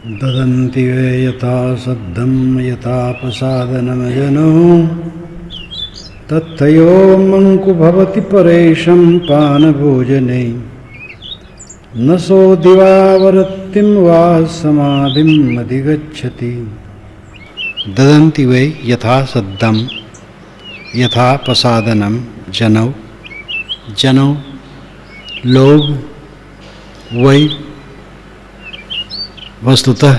ददन्ति वे यथा सद्धं यथापसादनमजनो तत्थयो मंकु भवति परेशं पानभोजने न सो दिवावृत्तिं वा समाधिं अधिगच्छति। ददन्ति वे यथा सद्धं यथापसादनं जनौ लोग वही वस्तुतः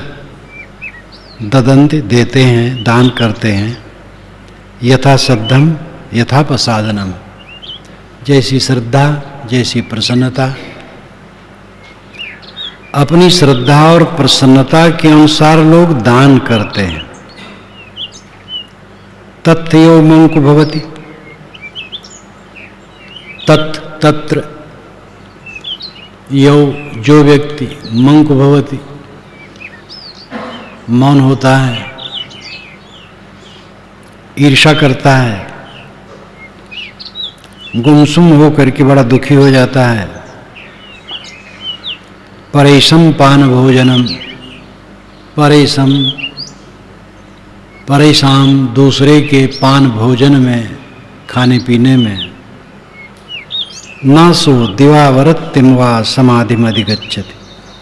ददन्ति देते हैं, दान करते हैं, यथा सद्धम यथा प्रसादनम, जैसी श्रद्धा जैसी प्रसन्नता, अपनी श्रद्धा और प्रसन्नता के अनुसार लोग दान करते हैं। तत्थयो मंकु भवति, तत्र यो जो व्यक्ति मंकु भवति मौन होता है, ईर्ष्या करता है, गुमसुम होकर के बड़ा दुखी हो जाता है, परेशम पान भोजनम, परेशान दूसरे के पान भोजन में, खाने पीने में, न सो दिवावृत्तिं वा समाधिम अधिगच्छति,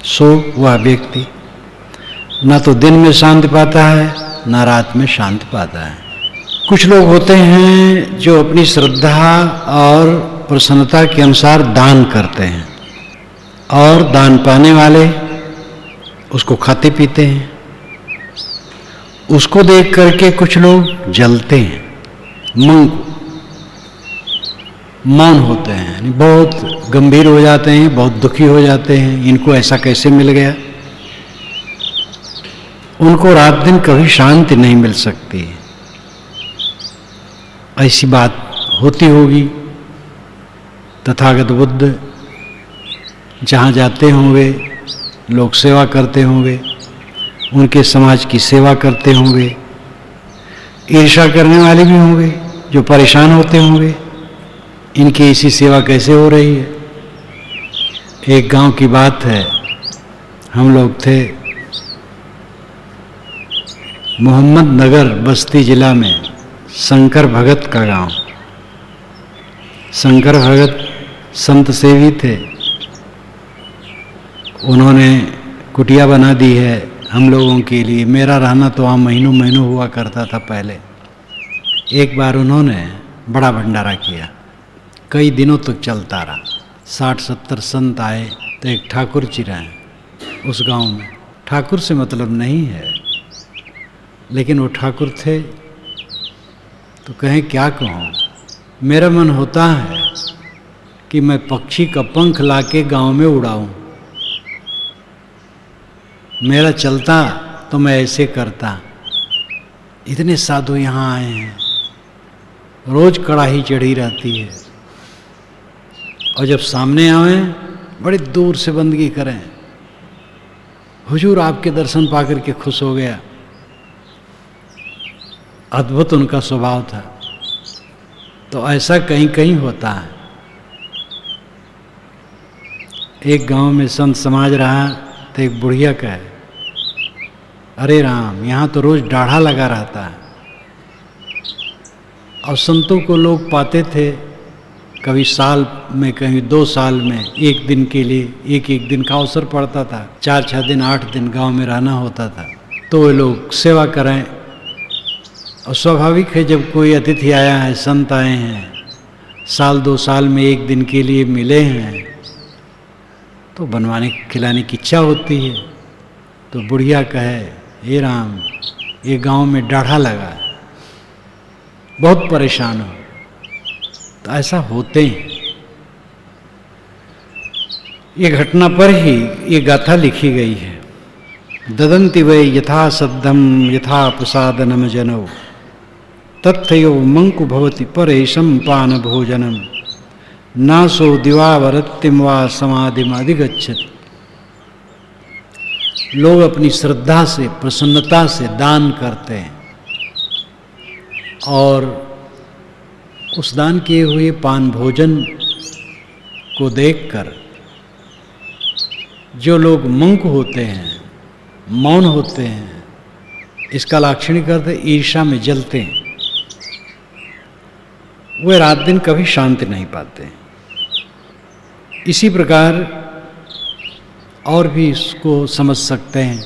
सो वह व्यक्ति न तो दिन में शांति पाता है न रात में शांति पाता है। कुछ लोग होते हैं जो अपनी श्रद्धा और प्रसन्नता के अनुसार दान करते हैं और दान पाने वाले उसको खाते पीते हैं। उसको देख करके कुछ लोग जलते हैं, मौन होते हैं, बहुत गंभीर हो जाते हैं, बहुत दुखी हो जाते हैं, इनको ऐसा कैसे मिल गया। उनको रात दिन कभी शांति नहीं मिल सकती। ऐसी बात होती होगी। तथागत बुद्ध जहाँ जाते होंगे लोग सेवा करते होंगे, उनके समाज की सेवा करते होंगे, ईर्ष्या करने वाले भी होंगे जो परेशान होते होंगे, इनकी ऐसी सेवा कैसे हो रही है। एक गांव की बात है, हम लोग थे मोहम्मदनगर बस्ती जिला में, शंकर भगत का गांव। शंकर भगत संत सेवी थे, उन्होंने कुटिया बना दी है हम लोगों के लिए। मेरा रहना तो वहाँ महीनों महीनों हुआ करता था पहले। एक बार उन्होंने बड़ा भंडारा किया, कई दिनों तक चलता रहा। 60-70 संत आए तो एक ठाकुर जी रहे उस गांव में। ठाकुर से मतलब नहीं है, लेकिन वो ठाकुर थे तो कहें क्या कहूँ। मेरा मन होता है कि मैं पक्षी का पंख लाके गांव में उड़ाऊं। मेरा चलता तो मैं ऐसे करता। इतने साधु यहाँ आए हैं, रोज कड़ाही चढ़ी रहती है, और जब सामने आवे बड़ी दूर से बंदगी करें। हुजूर आपके दर्शन पाकर के खुश हो गया। अद्भुत उनका स्वभाव था। तो ऐसा कहीं कहीं होता है। एक गांव में संत समाज रहा तो एक बुढ़िया कहे, अरे राम, यहाँ तो रोज डाढ़ा लगा रहता है। और संतों को लोग पाते थे कभी साल में, कहीं 2 साल में, एक दिन के लिए एक दिन का अवसर पड़ता था। 4-6 दिन 8 दिन गांव में रहना होता था। तो वे लोग सेवा करें। और स्वाभाविक है, जब कोई अतिथि आया है, संत आए हैं, साल 2 साल में एक दिन के लिए मिले हैं, तो बनवाने खिलाने की इच्छा होती है। तो बुढ़िया कहे, हे राम, ये गांव में डाढ़ा लगा है, बहुत परेशान हो। तो ऐसा होते हैं। ये घटना पर ही ये गाथा लिखी गई है। ददन्ति वै यथा सद्धम यथा प्रसादनम जनौ तत्थयो मंकु भवति परेशम पान भोजनम न सो दिवावृत्तिं वा समाधिम अधिगच्छति। लोग अपनी श्रद्धा से, प्रसन्नता से दान करते हैं और उस दान किए हुए पान भोजन को देखकर जो लोग मंक होते हैं, मौन होते हैं, इसका लाक्षणिक अर्थ ईर्ष्या में जलते हैं, वे रात दिन कभी शांति नहीं पाते। इसी प्रकार और भी इसको समझ सकते हैं,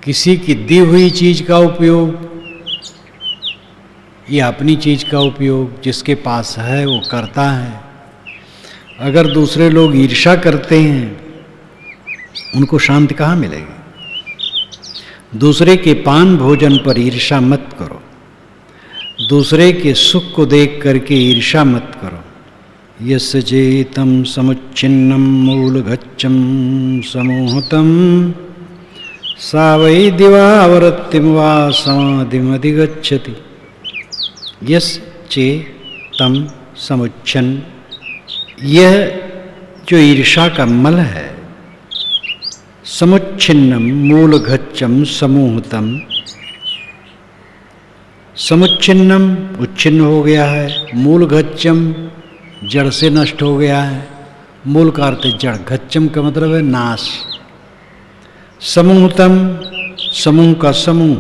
किसी की दी हुई चीज का उपयोग या अपनी चीज का उपयोग जिसके पास है वो करता है। अगर दूसरे लोग ईर्ष्या करते हैं उनको शांति कहाँ मिलेगी। दूसरे के पान भोजन पर ईर्ष्या मत करो, दूसरे के सुख को देख करके ईर्ष्या मत करो। यस्य चेतं समुच्छिन्नं मूलघच्चं समूहतं सा वै दिवावृत्तिं वा समाधिमधिगच्छति। यस्य चेतं समुच्छिन्न, यह जो ईर्ष्या का मल है, समुच्छिन्नम मूलघच्चं समूहतम, समुच्छिन्नम उच्छिन्न हो गया है, मूलघच्चं जड़ से नष्ट हो गया है। मूल का अर्थ जड़, घच्चम का मतलब है नाश। समूहतम, समूह का समूह,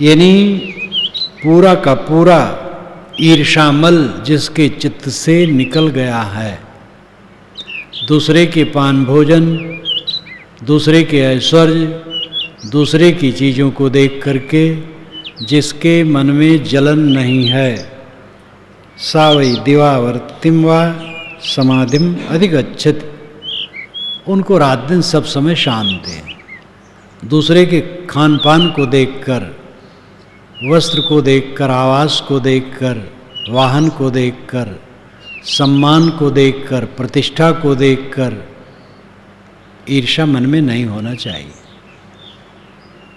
यानी पूरा का पूरा ईर्ष्यामल जिसके चित्त से निकल गया है। दूसरे के पान भोजन, दूसरे के ऐश्वर्य, दूसरे की चीज़ों को देख करके जिसके मन में जलन नहीं है, सा वै दिवावर्तिम वा समाधिम अधिगच्छति, उनको रात दिन सब समय शांत है। दूसरे के खान पान को देखकर, वस्त्र को देखकर, आवास को देखकर, वाहन को देखकर, सम्मान को देखकर, प्रतिष्ठा को देखकर ईर्ष्या मन में नहीं होना चाहिए।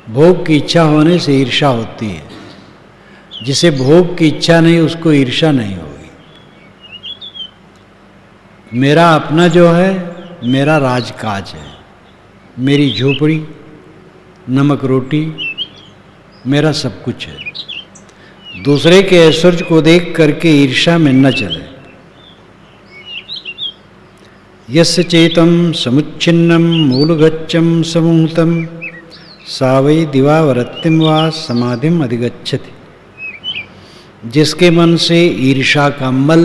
भोग की इच्छा होने से ईर्ष्या होती है, जिसे भोग की इच्छा नहीं उसको ईर्ष्या नहीं होगी। मेरा अपना जो है मेरा राजकाज है, मेरी झोपड़ी, नमक रोटी मेरा सब कुछ है। दूसरे के ऐश्वर्य को देख करके ईर्ष्या में न चले। यस्य चेतं समुच्छिन्नं मूलघच्चं समूहतं सा वै दिवावृत्तिं वा समाधिम अधिगच्छति। जिसके मन से ईर्ष्या का मल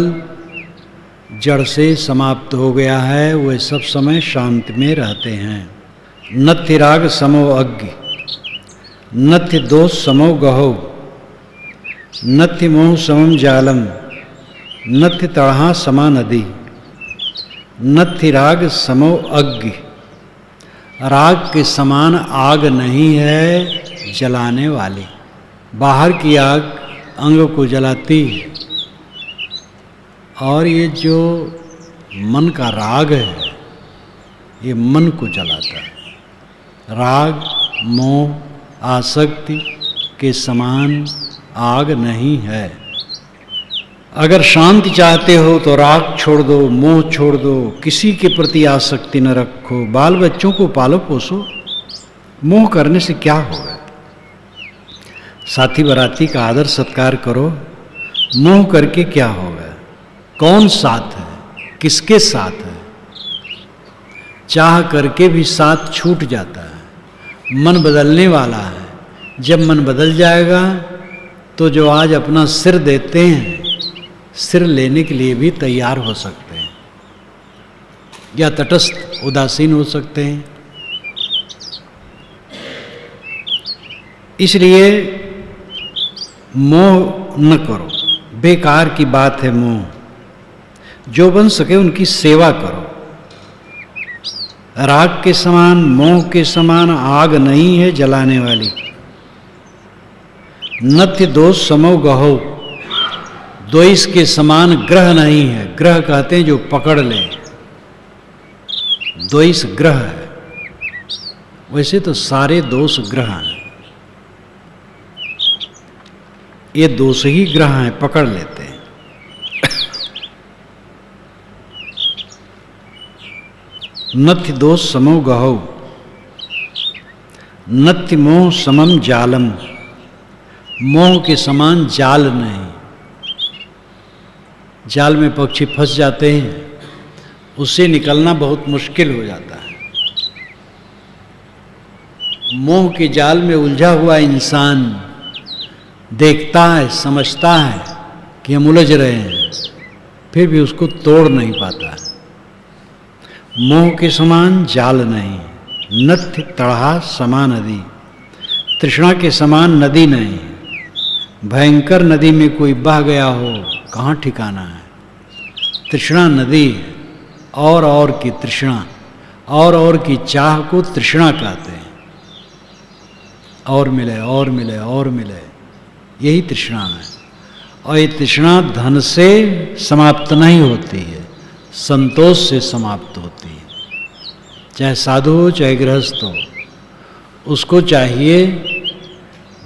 जड़ से समाप्त हो गया है, वे सब समय शांति में रहते हैं। नत्थि राग समो अग्नि, नत्थि दोष समो गहो, नत्थि मोह समम जालम, नत्थि तड़हा समा नदी, नत्थि राग समो अग्नि। राग के समान आग नहीं है जलाने वाली। बाहर की आग अंग को जलाती है, और ये जो मन का राग है ये मन को जलाता है। राग मोह आसक्ति के समान आग नहीं है। अगर शांति चाहते हो तो राग छोड़ दो, मोह छोड़ दो, किसी के प्रति आसक्ति न रखो, बाल बच्चों को पालो पोसो। मोह करने से क्या होगा? साथी बराती का आदर सत्कार करो। मोह करके क्या होगा? कौन साथ है, किसके साथ है? चाह करके भी साथ छूट जाता है। मन बदलने वाला है। जब मन बदल जाएगा तो जो आज अपना सिर देते हैं, सिर लेने के लिए भी तैयार हो सकते हैं, या तटस्थ उदासीन हो सकते हैं। इसलिए मोह न करो, बेकार की बात है मोह। जो बन सके उनकी सेवा करो। राग के समान, मोह के समान आग नहीं है जलाने वाली। नत्थि दोष समो गहो, द्वेष के समान ग्रह नहीं है। ग्रह कहते हैं जो पकड़ ले, द्वेष ग्रह है। वैसे तो सारे दोष ग्रह हैं, ये दोष ही ग्रह हैं, पकड़ लेते हैं। नत्थि दोष समो गहो, नत्थि मोह समम जालम, मोह के समान जाल नहीं। जाल में पक्षी फंस जाते हैं, उससे निकलना बहुत मुश्किल हो जाता है। मोह के जाल में उलझा हुआ इंसान देखता है, समझता है कि हम उलझ रहे हैं, फिर भी उसको तोड़ नहीं पाता। मोह के समान जाल नहीं, नथ्य तड़हा समान नदी, तृष्णा के समान नदी नहीं। भयंकर नदी में कोई बह गया हो, कहाँ ठिकाना है। तृष्णा नदी है, और की तृष्णा, और की चाह को तृष्णा कहते हैं। और मिले, और मिले, और मिले, यही तृष्णा है। और ये तृष्णा धन से समाप्त नहीं होती है, संतोष से समाप्त होती है। चाहे साधु हो चाहे गृहस्थ हो, उसको चाहिए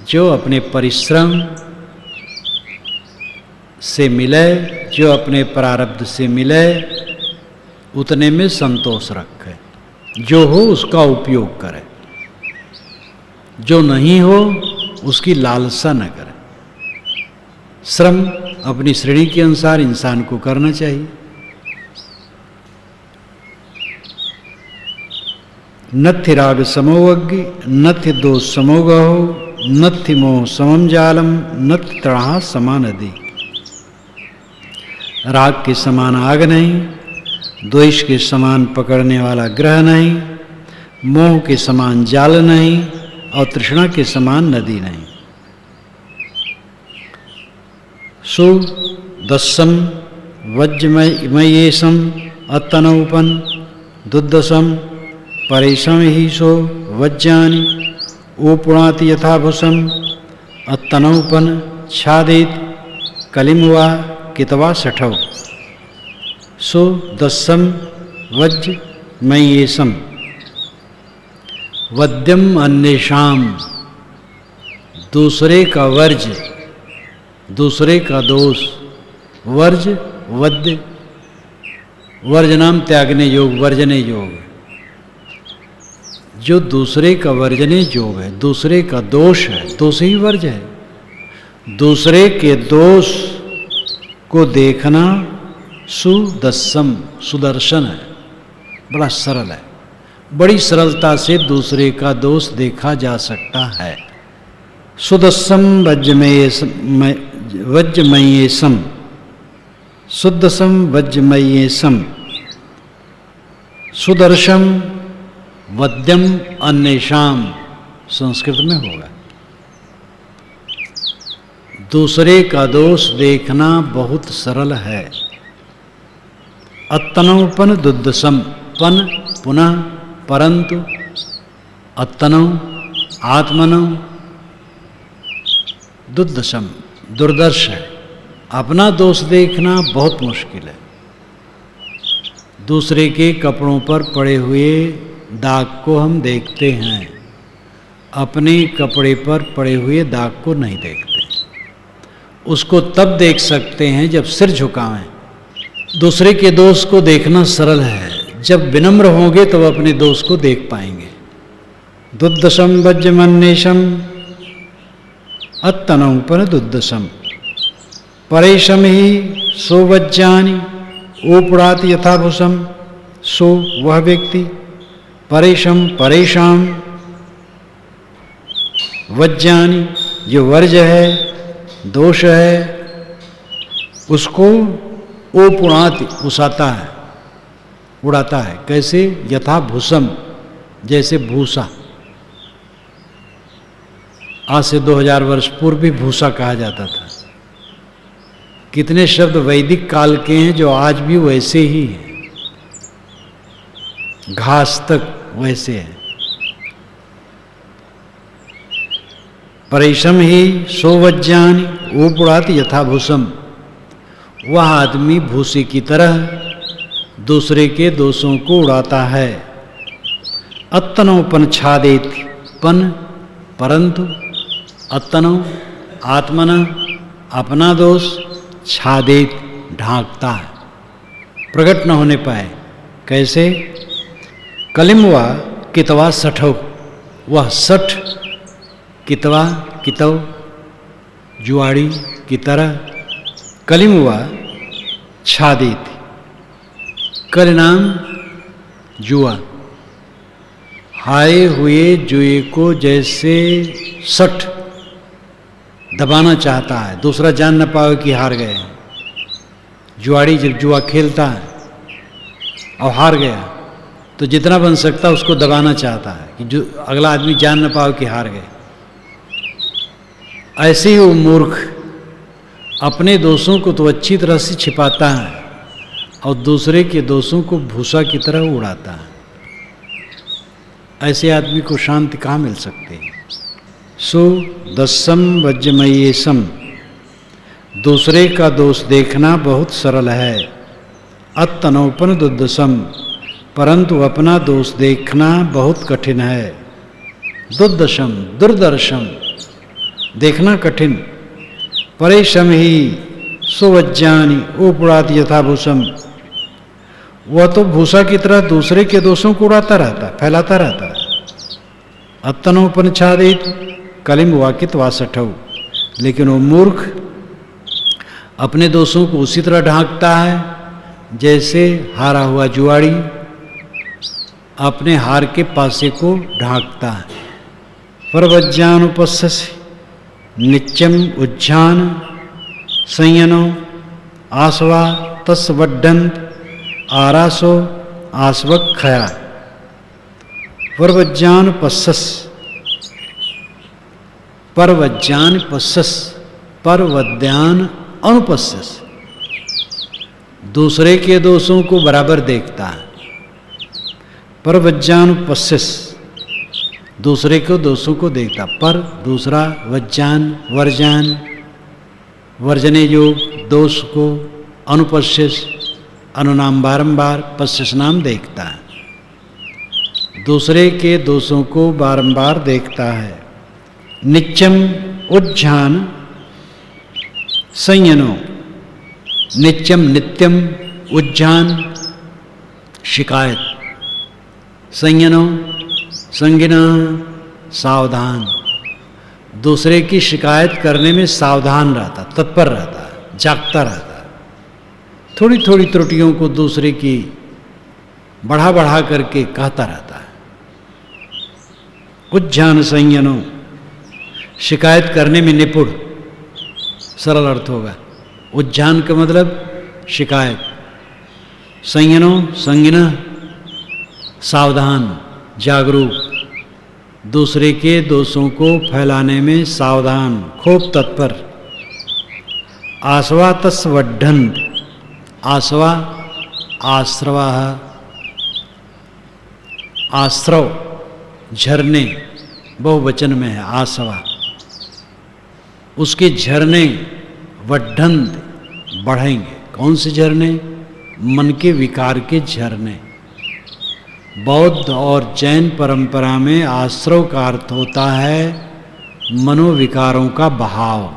जो अपने परिश्रम से मिले, जो अपने प्रारब्ध से मिले, उतने में संतोष रखे। जो हो उसका उपयोग करे, जो नहीं हो उसकी लालसा न करे। श्रम अपनी श्रेणी के अनुसार इंसान को करना चाहिए। नथि राग समोवज्ञ, नथि दोष समोगहो, नथि मोह समम जालम, नथि तड़हा समान नदी। राग के समान आग नहीं, द्वेष के समान पकड़ने वाला ग्रह नहीं, मोह के समान जाल नहीं, और तृष्णा के समान नदी नहीं। सु दस्सम वज्रमयेशम अतनौपन दुद्दसम परेशम ही सो वज्जानि ओपुणाति यथाभुसम अतनौपन छादित कलिमवा कितवा सठव। सो दस्सम वज्रमयेशम वद्यम अन्येषाम, दूसरे का वर्ज, दूसरे का दोष। वर्ज वद्य, वर्ज नाम त्यागने योग, वर्जने योग। जो दूसरे का वर्जने योग है, दूसरे का दोष है, दोष ही वर्ज है। दूसरे के दोष को देखना सुदस्सम, सुदर्शन है, बड़ा सरल है। बड़ी सरलता से दूसरे का दोष देखा जा सकता है। सुदस्सम वज्रमयेशम, सुदसम वज्रमयेशम, सुदर्शम वद्यम अन्येषाम, संस्कृत में होगा। दूसरे का दोष देखना बहुत सरल है। अतनौपन दुद्दसम, पन पुनः परंतु, अतनौ आत्मनौ, दुर्दशम दुर्दर्श है। अपना दोष देखना बहुत मुश्किल है। दूसरे के कपड़ों पर पड़े हुए दाग को हम देखते हैं, अपने कपड़े पर पड़े हुए दाग को नहीं देखते। उसको तब देख सकते हैं जब सिर झुकावें। दूसरे के दोष को देखना सरल है, जब विनम्र होंगे तब अपने दोष को देख पाएंगे। दुद्दशम वज्रमन्येशम अतनौपन दुद्दशम परेशम ही सो वज्जानि ओपुणाति यथाभुसम। सो वह व्यक्ति, परेशम परेशान, वज्जानि जो वर्ज है, दोष है, उसको ओपुणाति उसाता है, उड़ाता है। कैसे? यथा भूसम, जैसे भूसा। आज से 2000 वर्ष पूर्व भी भूसा कहा जाता था। कितने शब्द वैदिक काल के हैं जो आज भी वैसे ही हैं, घास तक वैसे है। परेशम ही सोवज्ञानी ओपुणाति यथा भूसम, वह आदमी भूसे की तरह दूसरे के दोषों को उड़ाता है। अतनोपन छादेत, पन परंतु, अतनो आत्मन अपना दोष, छादेत ढांकता है, प्रकट न होने पाए। कैसे? कलिमवा कितवा सठो, वह सठ कितवा कितव जुआड़ी की तरह, कलिमवा छादेत, कल नाम जुआ, हारे हुए जुए को जैसे सठ दबाना चाहता है, दूसरा जान न पावे कि हार गए। जुआड़ी जब जुआ खेलता है और हार गया तो जितना बन सकता उसको दबाना चाहता है कि जो अगला आदमी जान न पावे कि हार गए। ऐसे ही वो मूर्ख अपने दोषों को तो अच्छी तरह से छिपाता है और दूसरे के दोषों को भूसा की तरह उड़ाता है। ऐसे आदमी को शांति कहाँ मिल सकती है। सो दस्सम वज्रमयेशम, दूसरे का दोष देखना बहुत सरल है। अतनोपन दुर्दशम, परंतु अपना दोष देखना बहुत कठिन है। दुर्दशम दुर्दर्शम, देखना कठिन। परेशम ही सुवज्ञानी उपरात यथाभूषम, वह तो भूसा की तरह दूसरे के दोषों को उड़ाता रहता, फैलाता रहता है। अतनोपनिषादित कलिम वाकित वासठौ, लेकिन वो मूर्ख अपने दोषों को उसी तरह ढांकता है जैसे हारा हुआ जुआड़ी अपने हार के पासे को ढांकता है। परवज्ञान उपस्सि नित्यम उज्जान संयनो आसवा तस्वड्डंत आरासो आस्वक्षया। परवज्ञान पस्सस, परवज्ञान पस्सस, परवद्यान अनुपस्सस, दूसरे के दोषों को बराबर देखता है। परवज्ञान पस्सस, दूसरे के दोषों को देखता, पर दूसरा वज्जान वर्जान, वर्जने योग दोष को, अनुपस्यस अनुनाम बारंबार, पश्यस नाम देखता है। दूसरे के दोषों को बारंबार देखता है। नित्यम उज्जान संयनो, नित्यम नित्यम, उज्जान शिकायत, संयनो संगिना सावधान, दूसरे की शिकायत करने में सावधान रहता, तत्पर रहता, जागता रहता। थोड़ी थोड़ी त्रुटियों को दूसरे की बढ़ा बढ़ा करके कहता रहता है। उज्जान संयनो, शिकायत करने में निपुण, सरल अर्थ होगा। उज्जान का मतलब शिकायत, संयनो संगिना सावधान जागरूक, दूसरे के दोषों को फैलाने में सावधान, खूब तत्पर। आसवा तस्वड्ढन, आसवा आश्रवा, आश्रव झरने बहुवचन में है आसवा, उसके झरने वड्ढंत बढ़ेंगे। कौन से झरने? मन के विकार के झरने। बौद्ध और जैन परंपरा में आश्रव का अर्थ होता है मनोविकारों का बहाव।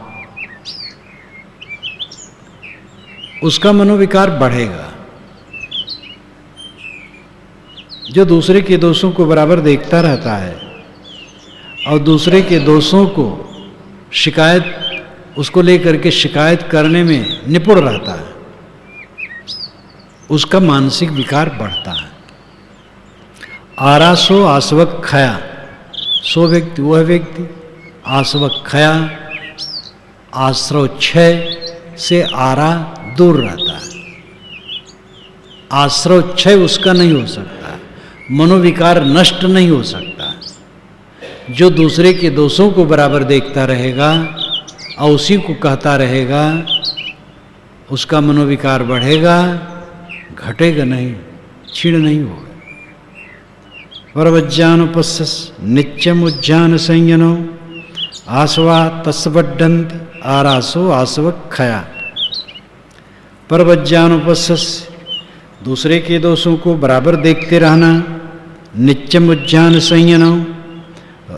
उसका मनोविकार बढ़ेगा। जो दूसरे के दोषों को बराबर देखता रहता है और दूसरे के दोषों को शिकायत, उसको लेकर के शिकायत करने में निपुण रहता है, उसका मानसिक विकार बढ़ता है। आरासो आस्वक्षया, सो व्यक्ति वह व्यक्ति, आस्वक्षया आश्रव क्षय से आरा दूर रहता है। आश्रव क्षय उसका नहीं हो सकता, मनोविकार नष्ट नहीं हो सकता। जो दूसरे के दोषों को बराबर देखता रहेगा और उसी को कहता रहेगा, उसका मनोविकार बढ़ेगा, घटेगा नहीं, क्षीण नहीं होगा। परवज्ञानुपस्सस नित्यम उज्जान संयनो आसवा तस्वड्डंत आरासो आस्वक्षया। परवज्ञानुपस्सस, दूसरे के दोषों को बराबर देखते रहना। नित्यम उज्जान संयनो,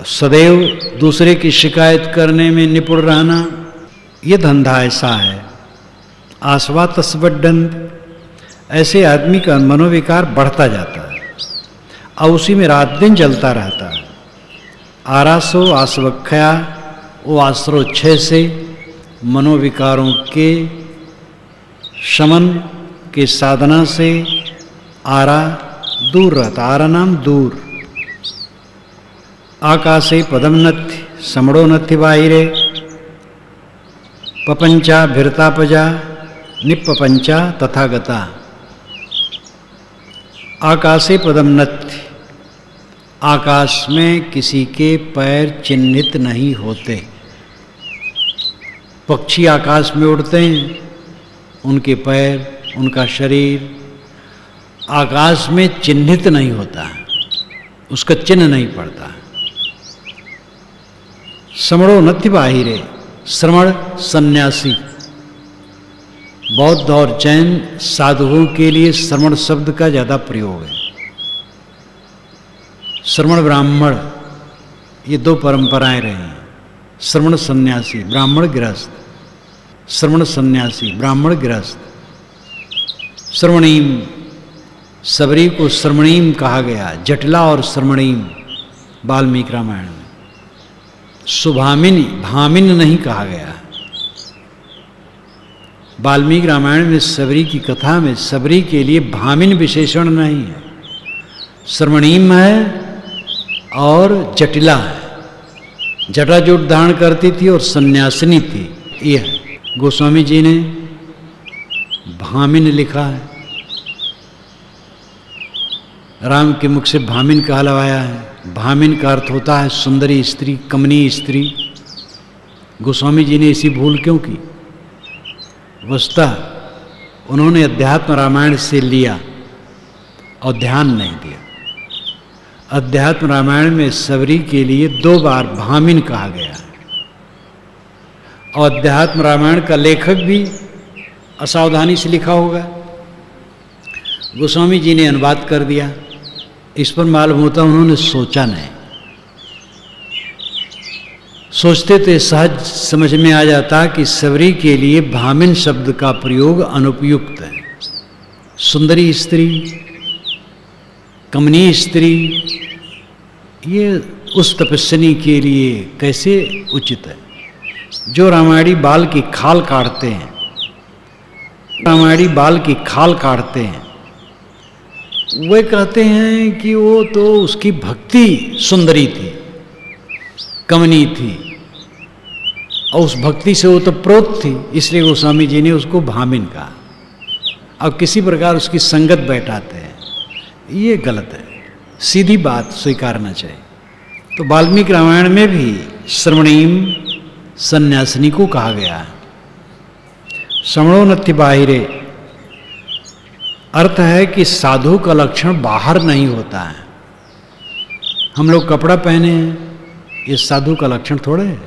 सदैव दूसरे की शिकायत करने में निपुण रहना। ये धंधा ऐसा है। आसवा तस्वड्डंत, ऐसे आदमी का मनोविकार बढ़ता जाता है और उसी में रात दिन जलता रहता है। आरासो आस्वक्षया, वो आश्रव क्षय से मनोविकारों के शमन के साधना से आरा दूर रहता। आरा नाम दूर, आकाशे पदम नथि समणो नथि बाहिरे पपंचा भिरता पजा निपपंचा तथागता। आकाशे पदम नथि, आकाश में किसी के पैर चिन्हित नहीं होते। पक्षी आकाश में उड़ते हैं, उनके पैर, उनका शरीर आकाश में चिन्हित नहीं होता, उसका चिन्ह नहीं पड़ता। श्रमणो नथि बाहिरे, श्रमण सन्यासी, बौद्ध और जैन साधुओं के लिए श्रमण शब्द का ज़्यादा प्रयोग है। श्रमण ब्राह्मण, ये दो परंपराएं रही हैं। श्रमण सन्यासी, ब्राह्मण गृहस्थ, श्रमण सन्यासी, ब्राह्मण गृहस्थ। श्रवणीम, सबरी को श्रवणीम कहा गया, जटिला और श्रवणीम वाल्मीकि रामायण में। सुभामिनी, भामिन नहीं कहा गया। वाल्मीकि रामायण में सबरी की कथा में सबरी के लिए भामिन विशेषण नहीं है, श्रवणीम है और जटिला है। जटा जो धारण करती थी और सन्यासिनी थी, यह गोस्वामी जी ने भामिन लिखा है। राम के मुख से भामिन कहलवाया है। भामिन का अर्थ होता है सुंदरी स्त्री, कमनीय स्त्री। गोस्वामी जी ने ऐसी भूल क्यों की? वस्तुतः उन्होंने अध्यात्म रामायण से लिया और ध्यान नहीं दिया। अध्यात्म रामायण में सबरी के लिए 2 बार भामिन कहा गया है और अध्यात्म रामायण का लेखक भी असावधानी से लिखा होगा। गोस्वामी जी ने अनुवाद कर दिया, इस पर मालूम होता उन्होंने सोचा नहीं। सोचते तो सहज समझ में आ जाता कि सबरी के लिए भामिन शब्द का प्रयोग अनुपयुक्त है। सुंदरी स्त्री, कमनीय स्त्री, ये उस तपस्विनी के लिए कैसे उचित है? जो रामायणी बाल की खाल काटते हैं, रामायणी बाल की खाल काटते हैं, वे कहते हैं कि वो तो उसकी भक्ति सुंदरी थी, कमनी थी और उस भक्ति से वो तो प्रोत थी, इसलिए गोस्वामी जी ने उसको भामिन कहा। अब किसी प्रकार उसकी संगत बैठाते हैं, ये गलत है। सीधी बात स्वीकारना चाहिए। तो वाल्मीकि रामायण में भी श्रवणीम सन्यासिनी को कहा गया है। श्रवणो नथि बाहिरे अर्थ है कि साधु का लक्षण बाहर नहीं होता है। हम लोग कपड़ा पहने हैं, ये साधु का लक्षण थोड़े है।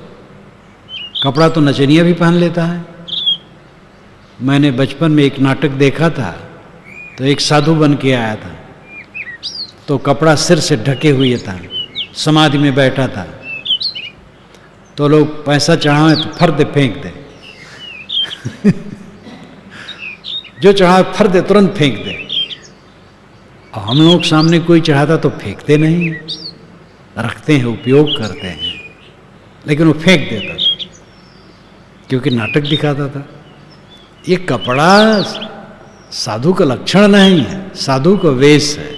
कपड़ा तो नचनिया भी पहन लेता है। मैंने बचपन में एक नाटक देखा था, तो एक साधु बन के आया था, तो कपड़ा सिर से ढके हुए था, समाधि में बैठा था। तो लोग पैसा चढ़ावे तो फर्द फेंक दे जो चढ़ावे फर्द तुरंत फेंक दे। और हम लोग सामने कोई चढ़ाता तो फेंकते नहीं, रखते हैं, उपयोग करते हैं, लेकिन वो फेंक देता था क्योंकि नाटक दिखाता था। ये कपड़ा साधु का लक्षण नहीं है, साधु का वेश है।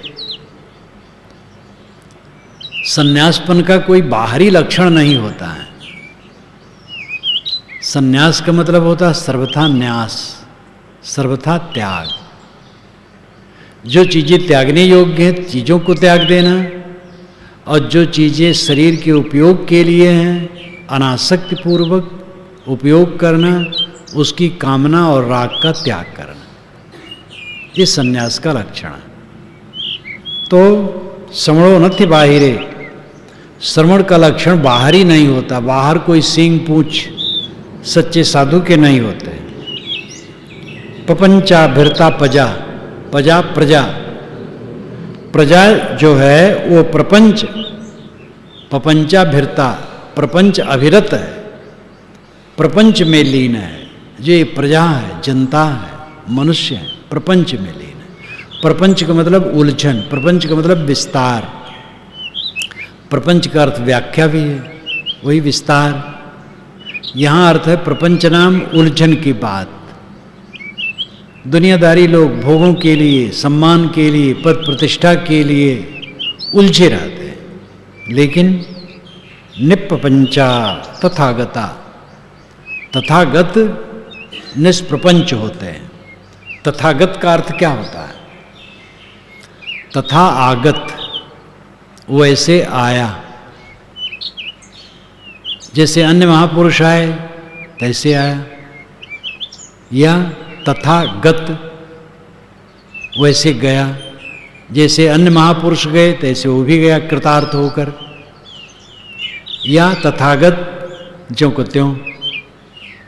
सन्यासपन का कोई बाहरी लक्षण नहीं होता है। सन्यास का मतलब होता है सर्वथा न्यास, सर्वथा त्याग। जो चीजें त्यागने योग्य हैं, चीजों को त्याग देना, और जो चीजें शरीर के उपयोग के लिए हैं, अनासक्ति पूर्वक उपयोग करना, उसकी कामना और राग का त्याग करना, ये सन्यास का लक्षण है। तो श्रवणो नथि बाहिरे, श्रवण का लक्षण बाहरी नहीं होता। बाहर कोई सींग पूंछ सच्चे साधु के नहीं होते। पपंचा भिरता पजा, पजा प्रजा, प्रजा जो है वो प्रपंच, पपंचा भिरता, प्रपंच अभिरत है, प्रपंच में लीन है। ये प्रजा है, जनता है, मनुष्य है, प्रपंच में लीन है। प्रपंच का मतलब उलझन, प्रपंच का मतलब विस्तार। प्रपंच का अर्थ व्याख्या भी है, वही विस्तार। यहाँ अर्थ है प्रपंच नाम उलझन की बात। दुनियादारी लोग भोगों के लिए, सम्मान के लिए, पद प्रतिष्ठा के लिए उलझे रहते हैं, लेकिन निप्रपंचा तथागता। तथागत निष्प्रपंच होते हैं। तथागत का अर्थ क्या होता है? तथा आगत, वैसे आया। जैसे अन्य महापुरुष आए तैसे आया, या तथागत वैसे गया। जैसे अन्य महापुरुष गए तैसे वो भी गया कृतार्थ होकर। या तथागत ज्यों को त्यों,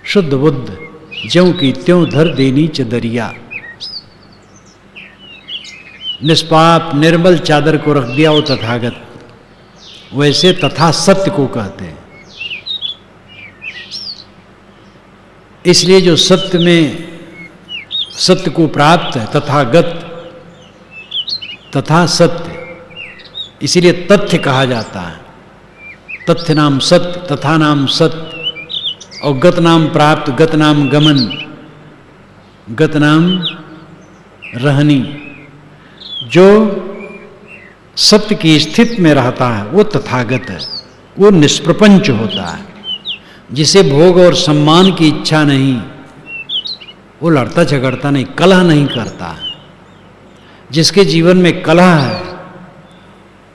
शुद्ध बुद्ध ज्यों की त्यों धर देनी चदरिया। निष्पाप निर्मल चादर को रख दिया वो तथागत। वैसे तथा सत्य को कहते हैं। इसलिए जो सत्य में सत्य को प्राप्त है तथागत, तथा सत्य, इसीलिए तथ्य कहा जाता है। तथ्य नाम सत्य, तथा नाम सत्य, और गत नाम प्राप्त, गत नाम गमन, गत नाम रहनी। जो सत्य की स्थिति में रहता है वो तथागत है, वो निष्प्रपंच होता है। जिसे भोग और सम्मान की इच्छा नहीं, वो लड़ता झगड़ता नहीं, कलह नहीं करता। जिसके जीवन में कलह है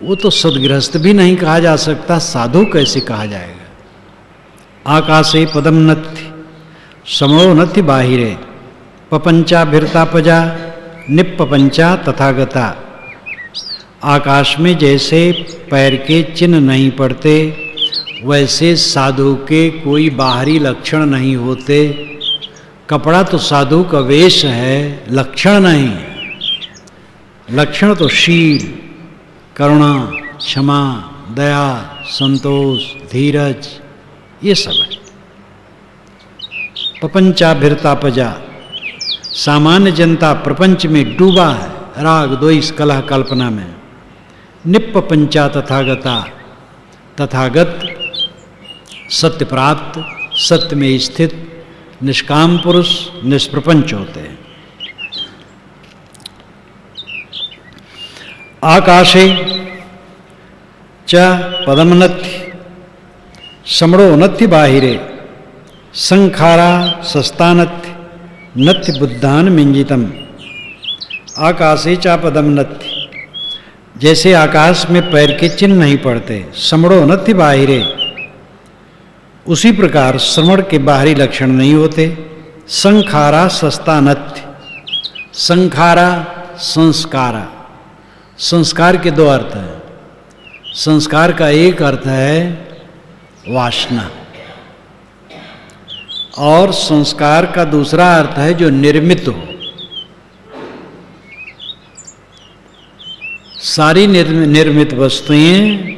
वो तो सद्गृहस्थ भी नहीं कहा जा सकता, साधु कैसे कहा जाएगा। आकाशे पदम नत्थि समो नत्थि बाहिरे पपंचाभिरता पजा निपपंचा तथागता। आकाश में जैसे पैर के चिन्ह नहीं पड़ते, वैसे साधु के कोई बाहरी लक्षण नहीं होते। कपड़ा तो साधु का वेश है, लक्षण नहीं। लक्षण तो शील, करुणा, क्षमा, दया, संतोष, धीरज, ये सब है। पपंचाभिरता पजा, सामान्य जनता प्रपंच में डूबा है, राग द्वेष कलह कल्पना में। निपपंचा तथागता, तथागत सत्य प्राप्त, सत्य में स्थित निष्काम पुरुष निष्प्रपंच होते हैं। आकाशे च पदम नत्थि समणो नत्थि बाहिरे संखारा सस्ता नत्थि नत्थि बुद्धान मिंजितम। आकाशे च पदम नत्थि, जैसे आकाश में पैर के चिन्ह नहीं पड़ते। समणो नत्थि बाहिरे, उसी प्रकार श्रवण के बाहरी लक्षण नहीं होते। संखारा सस्ता नत्थि, संखारा संस्कारा। संस्कार के दो अर्थ हैं। संस्कार का एक अर्थ है वासना, और संस्कार का दूसरा अर्थ है जो निर्मित हो। सारी निर्मित वस्तुएं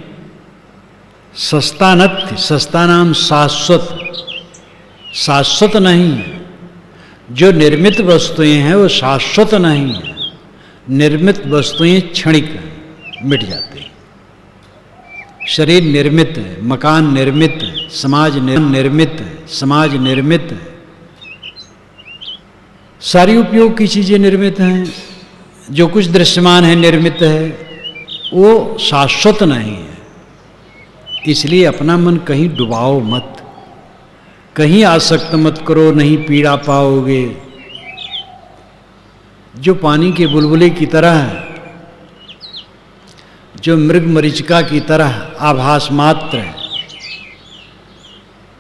सस्ता नत्थि, सस्ता नाम शाश्वत, शाश्वत नहीं है। जो निर्मित वस्तुएं हैं वो शाश्वत नहीं है। निर्मित वस्तुएं क्षणिक मिट जाती हैं। शरीर निर्मित है, मकान निर्मित है, समाज निर्मित है, समाज निर्मित है। सारी उपयोग की चीजें निर्मित हैं। जो कुछ दृश्यमान है निर्मित है, वो शाश्वत नहीं है। इसलिए अपना मन कहीं डुबाओ मत, कहीं आसक्त मत करो, नहीं पीड़ा पाओगे। जो पानी के बुलबुले की तरह है, जो मृग मरीचिका की तरह आभास मात्र है,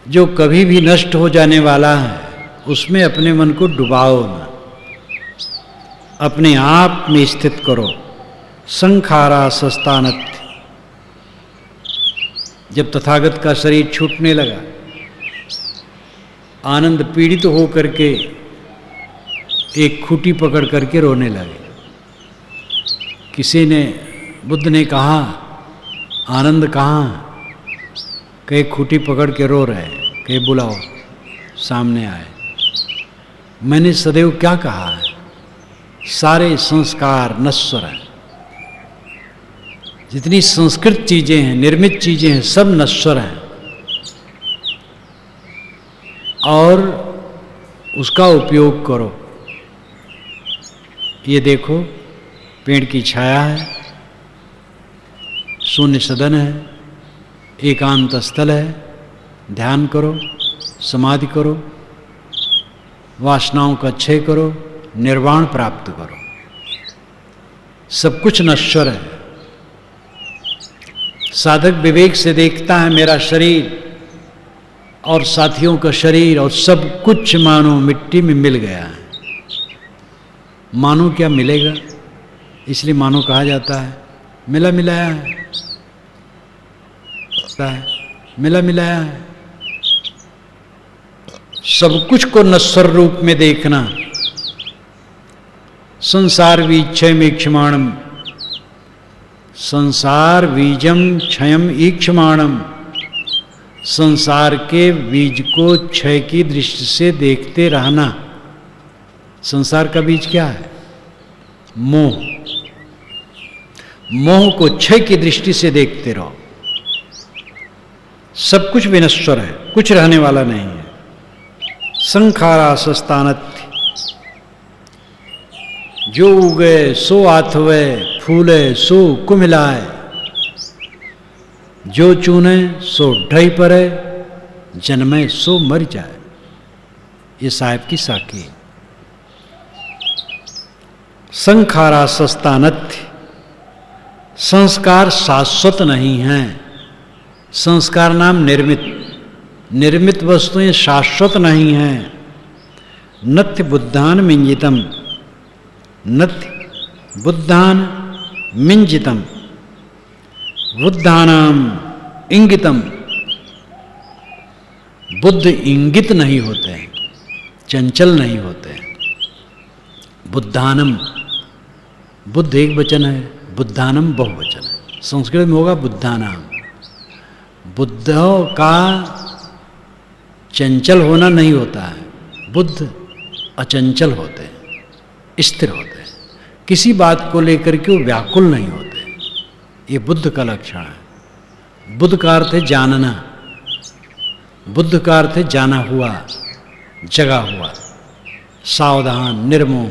जो कभी भी नष्ट हो जाने वाला है, उसमें अपने मन को डुबाओ ना, अपने आप में स्थित करो। संखारा सस्तानत, जब तथागत का शरीर छूटने लगा, आनंद पीड़ित हो करके एक खूंटी पकड़ करके रोने लगे। किसी ने, बुद्ध ने कहा, आनंद कहाँ? कहीं खूंटी पकड़ के रो रहे, कहीं बुलाओ, सामने आए। मैंने सदैव क्या कहा है? सारे संस्कार नश्वर हैं। जितनी संस्कृत चीजें हैं, निर्मित चीजें हैं, सब नश्वर हैं, और उसका उपयोग करो। ये देखो, पेड़ की छाया है, शून्य सदन है, एकांत स्थल है, ध्यान करो, समाधि करो, वासनाओं का क्षय करो, निर्वाण प्राप्त करो। सब कुछ नश्वर है। साधक विवेक से देखता है मेरा शरीर और साथियों का शरीर और सब कुछ मानो मिट्टी में मिल गया है। मानो क्या मिलेगा, इसलिए मानो कहा जाता है। मिला मिलाया है, मिला मिलाया है। सब कुछ को नश्वर रूप में देखना। संसार बीक्षम ईक्षमाणम, संसार बीजम क्षयम ईक्षमाणम। संसार के बीज को क्षय की दृष्टि से देखते रहना। संसार का बीज क्या है? मोह। मोह को क्षय की दृष्टि से देखते रहो। सब कुछ विनश्वर है, कुछ रहने वाला नहीं है। संखारा सस्तानत्य, जो उगे सो आथवे, फूले सो कुमिलाए, जो चूने सो ढई परे, जन्मे सो मर जाए। ये साहिब की साखी। संखारा सस्तानत्य, संस्कार शाश्वत नहीं है। संस्कार नाम निर्मित, निर्मित वस्तुएं शाश्वत नहीं हैं। नत्य बुद्धान मिंजितम, नत्य बुद्धान मिंजितम, बुद्धानाम इंगितम। बुद्ध इंगित नहीं होते हैं, चंचल नहीं होते हैं। बुद्धानम, बुद्ध एक वचन है, बुद्धानम बहुवचन है। संस्कृत में होगा बुद्धानाम। बुद्धों का चंचल होना नहीं होता है। बुद्ध अचंचल होते हैं, स्थिर होते हैं। किसी बात को लेकर के वो व्याकुल नहीं होते। ये बुद्ध का लक्षण है। बुद्ध का अर्थ है जानना। बुद्ध का अर्थ है जाना हुआ, जगा हुआ, सावधान, निर्मोह।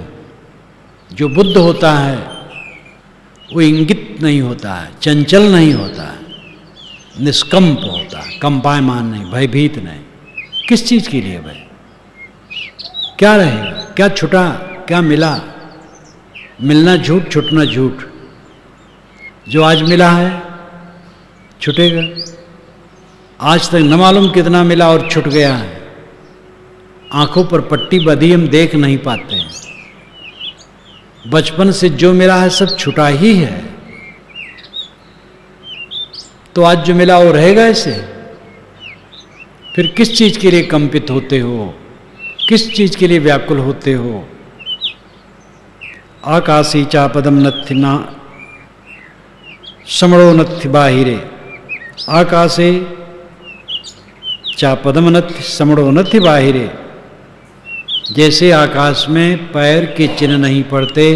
जो बुद्ध होता है वो इंगित नहीं होता है, चंचल नहीं होता है, निष्कंप होता है, कंपायमान नहीं, भयभीत नहीं। किस चीज के लिए भाई? क्या रहेगा, क्या छुटा, क्या मिला? मिलना झूठ, छुटना झूठ। जो आज मिला है छुटेगा। आज तक न मालूम कितना मिला और छुट गया है। आंखों पर पट्टी बंधी, हम देख नहीं पाते हैं। बचपन से जो मिला है सब छुटा ही है। तो आज जो मिला वो रहेगा ऐसे? फिर किस चीज के लिए कंपित होते हो, किस चीज के लिए व्याकुल होते हो? आकाशी चापदम नथि ना समणो नथि बाहिरे, आकाशे चापदम नथि समणो नथि बाहिरे। जैसे आकाश में पैर के चिन्ह नहीं पड़ते,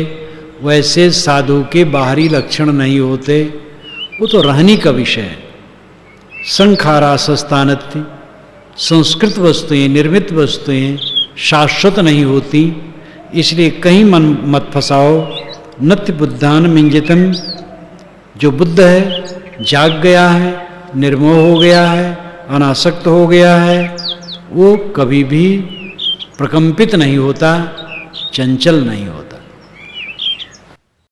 वैसे साधु के बाहरी लक्षण नहीं होते। वो तो रहनी का विषय है। संखारा सस्तानत्ति, संस्कृत वस्तुएं, निर्मित वस्तुएं शाश्वत नहीं होती। इसलिए कहीं मन मत फंसाओ। नत्य बुद्धान मिंजितम, जो बुद्ध है जाग गया है, निर्मोह हो गया है, अनासक्त हो गया है, वो कभी भी प्रकंपित नहीं होता, चंचल नहीं होता।